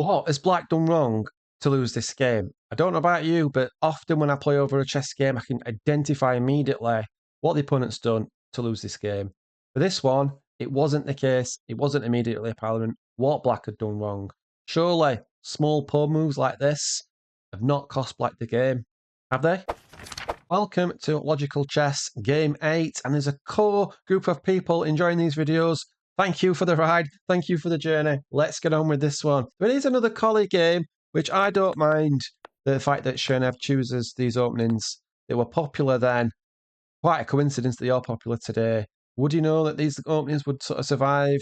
What has Black done wrong to lose this game? I don't know about you, but often when I play over a chess game, I can identify immediately what the opponent's done to lose this game. For this one, it wasn't the case. It wasn't immediately apparent what Black had done wrong. Surely, small pawn moves like this have not cost Black the game, have they? Welcome to Logical Chess Game 8, and there's a core group of people enjoying these videos. Thank you for the ride, thank you for the journey. Let's get on with this one. It is another collie game, which I don't mind the fact that Chernev chooses these openings. They were popular then. Quite a coincidence that you're popular today. Would you know that these openings would sort of survive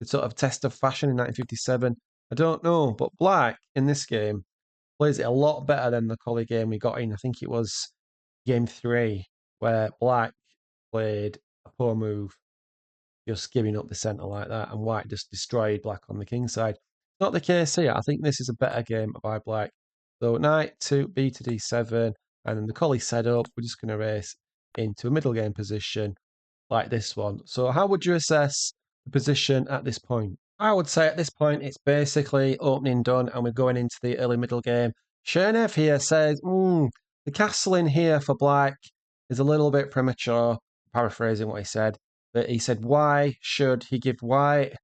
the sort of test of fashion in 1957? I don't know, but Black in this game plays it a lot better than the collie game we got in. I think it was game 3, where Black played a poor move, just giving up the centre like that, and White just destroyed Black on the king side. Not the case here. I think this is a better game by Black. So knight to b to d7, and then the collie set up. We're just going to race into a middle game position like this one. So how would you assess the position at this point? I would say at this point it's basically opening done, and we're going into the early middle game. Chernev here says, the castle in here for Black is a little bit premature, paraphrasing what he said. But he said, why should he give White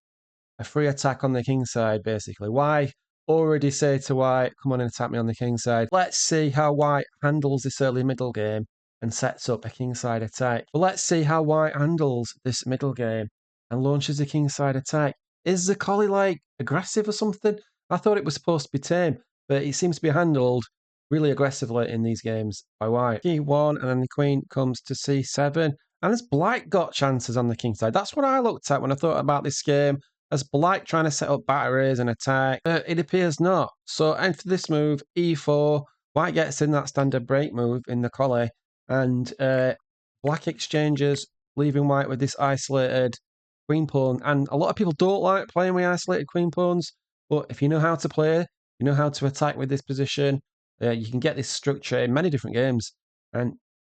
a free attack on the king side, basically? Why already say to White, come on and attack me on the king side? Let's see how White handles this early middle game and sets up a king side attack. But let's see how White handles this middle game and launches a king side attack. Is the collie like aggressive or something? I thought it was supposed to be tame, but it seems to be handled really aggressively in these games by White. E1, and then the queen comes to c7. And has Black got chances on the king side? That's what I looked at when I thought about this game. As Black trying to set up batteries and attack? It appears not. So enter this move, e4. White gets in that standard break move in the collie, and Black exchanges, leaving White with this isolated queen pawn. And a lot of people don't like playing with isolated queen pawns, but if you know how to play, you know how to attack with this position, you can get this structure in many different games. And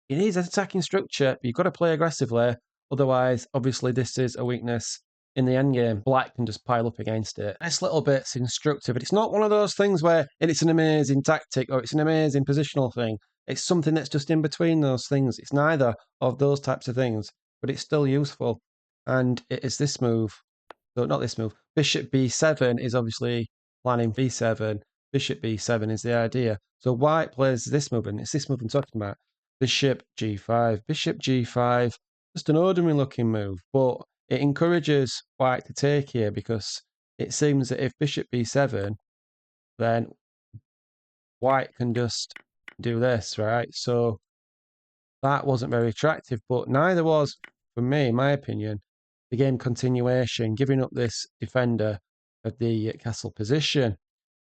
it is an attacking structure, but you've got to play aggressively. Otherwise, obviously, this is a weakness in the endgame. Black can just pile up against it. This little bit's instructive, but it's not one of those things where it's an amazing tactic or it's an amazing positional thing. It's something that's just in between those things. It's neither of those types of things, but it's still useful. And it is this move. So not this move. Bishop b7 is obviously planning b7. Bishop b7 is the idea. So White plays this move, and it's this move I'm talking about. Bishop g5. Bishop g5, just an ordinary looking move, but it encourages White to take here because it seems that if Bishop b7, then White can just do this, right? So that wasn't very attractive, but neither was, for me, in my opinion, the game continuation, giving up this defender of the castle position.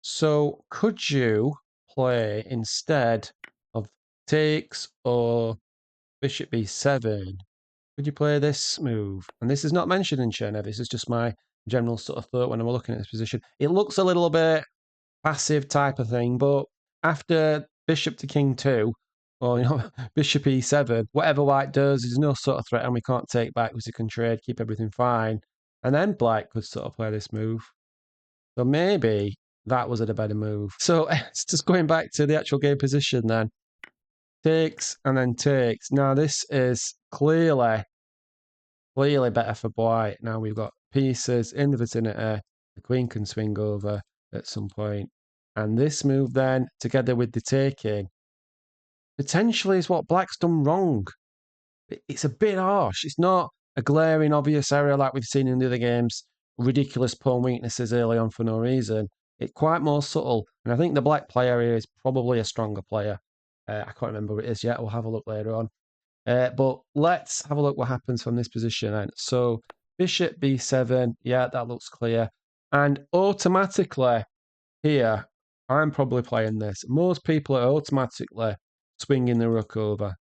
So could you play instead of takes or Bishop b7, could you play this move? And this is not mentioned in Chernev, this is just my general sort of thought when I'm looking at this position. It looks a little bit passive type of thing, but after Bishop to King 2, or Bishop e7, whatever White does is no sort of threat, and we can't take back because we can trade, keep everything fine. And then Black could sort of play this move. So maybe that was a better move. So it's just going back to the actual game position then. Takes and then takes. Now this is clearly better for White. Now we've got pieces in the vicinity. The queen can swing over at some point. And this move then, together with the taking, potentially is what Black's done wrong. It's a bit harsh. It's not a glaring, obvious error like we've seen in the other games. Ridiculous pawn weaknesses early on for no reason. It's quite more subtle. And I think the Black player here is probably a stronger player. I can't remember what it is yet. We'll have a look later on. But let's have a look what happens from this position then. So Bishop b7, yeah, that looks clear. And automatically here, I'm probably playing this. Most people are automatically swinging the rook over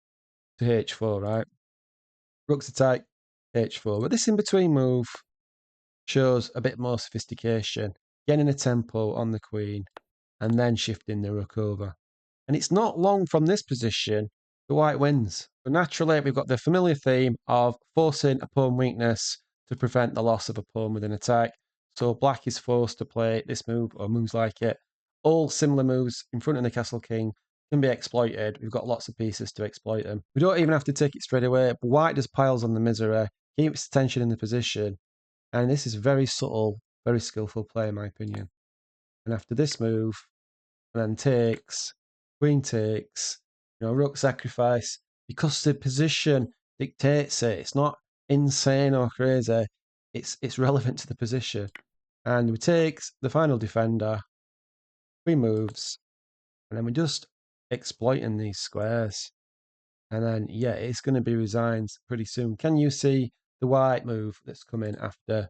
to h4, right? Rook's attack, h4. But this in-between move shows a bit more sophistication, getting a tempo on the queen, and then shifting the rook over. And it's not long from this position the White wins. But naturally, we've got the familiar theme of forcing a pawn weakness to prevent the loss of a pawn with an attack. So black is forced to play this move or moves like it. All similar moves in front of the Castle King can be exploited. We've got lots of pieces to exploit them. We don't even have to take it straight away, but white just piles on the misery, keeps tension in the position, and this is very subtle, very skillful play in my opinion. And after this move, and then takes, queen takes, rook sacrifice, because the position dictates it. It's not insane or crazy. It's relevant to the position. And we take the final defender, queen moves, and then we're just exploiting these squares. And then, yeah, it's going to be resigned pretty soon. Can you see the white move that's coming after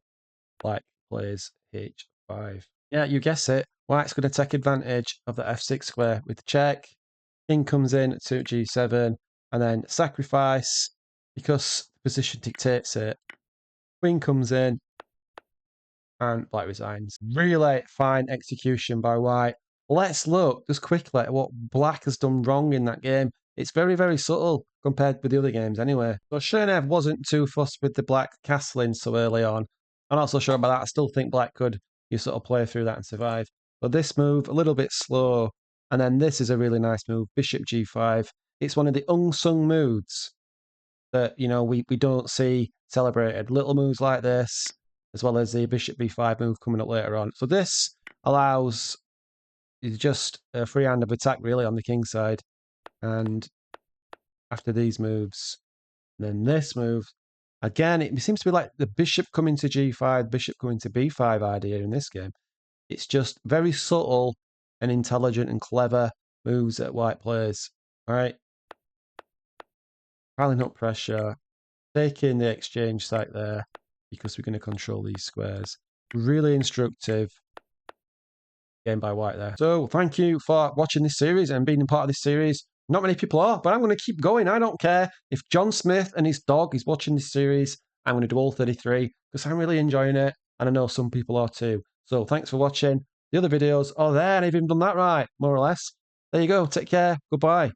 black plays h5? Yeah, you guess it. White's going to take advantage of the f6 square with check. King comes in to g7, and then sacrifice, because the position dictates it. Queen comes in, and black resigns. Really fine execution by white. Let's look just quickly at what black has done wrong in that game. It's very, very subtle compared with the other games anyway. So Chernev wasn't too fussed with the black castling so early on. I'm not so sure about that. I still think black could sort of play through that and survive. But this move, a little bit slow. And then this is a really nice move, bishop g5. It's one of the unsung moves that, we don't see celebrated. Little moves like this, as well as the bishop b5 move coming up later on. So this allows just a free hand of attack really on the king side. And after these moves, then this move, again, it seems to be like the bishop coming to g5, bishop coming to b5 idea in this game. It's just very subtle and intelligent and clever moves that white plays. All right. Piling up pressure, taking the exchange site there because we're going to control these squares. Really instructive game by white there. So thank you for watching this series and being a part of this series. Not many people are, but I'm going to keep going. I don't care if John Smith and his dog is watching this series. I'm going to do all 33 because I'm really enjoying it, and I know some people are too. So thanks for watching. The other videos are there, and I've even done that right, more or less. There you go. Take care. Goodbye.